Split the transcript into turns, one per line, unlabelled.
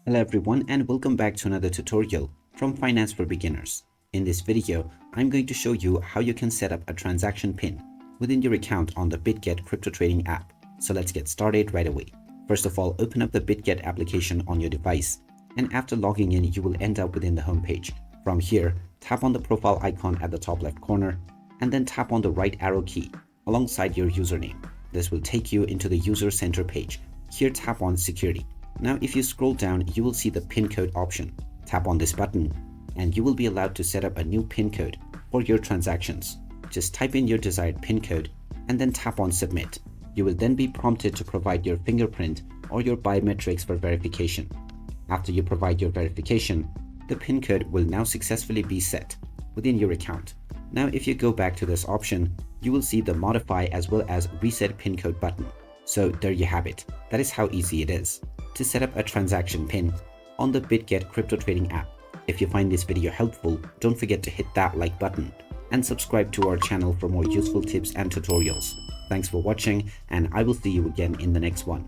Hello everyone and welcome back to another tutorial from Finance for Beginners. In this video, I'm going to show you how you can set up a transaction pin within your account on the Bitget Crypto Trading App. So let's get started right away. First of all, open up the Bitget application on your device, and after logging in, you will end up within the home page. From here, tap on the profile icon at the top left corner and then tap on the right arrow key alongside your username. This will take you into the user center page. Here, tap on security. Now, if you scroll down, you will see the PIN code option. Tap on this button and you will be allowed to set up a new PIN code for your transactions. Just type in your desired PIN code and then tap on submit. You will then be prompted to provide your fingerprint or your biometrics for verification. After you provide your verification, the PIN code will now successfully be set within your account. Now, if you go back to this option, you will see the modify as well as reset PIN code button. So there you have it. That is how easy it is to set up a transaction pin on the Bitget Crypto Trading App. If you find this video helpful, don't forget to hit that like button and subscribe to our channel for more useful tips and tutorials. Thanks for watching, and I will see you again in the next one.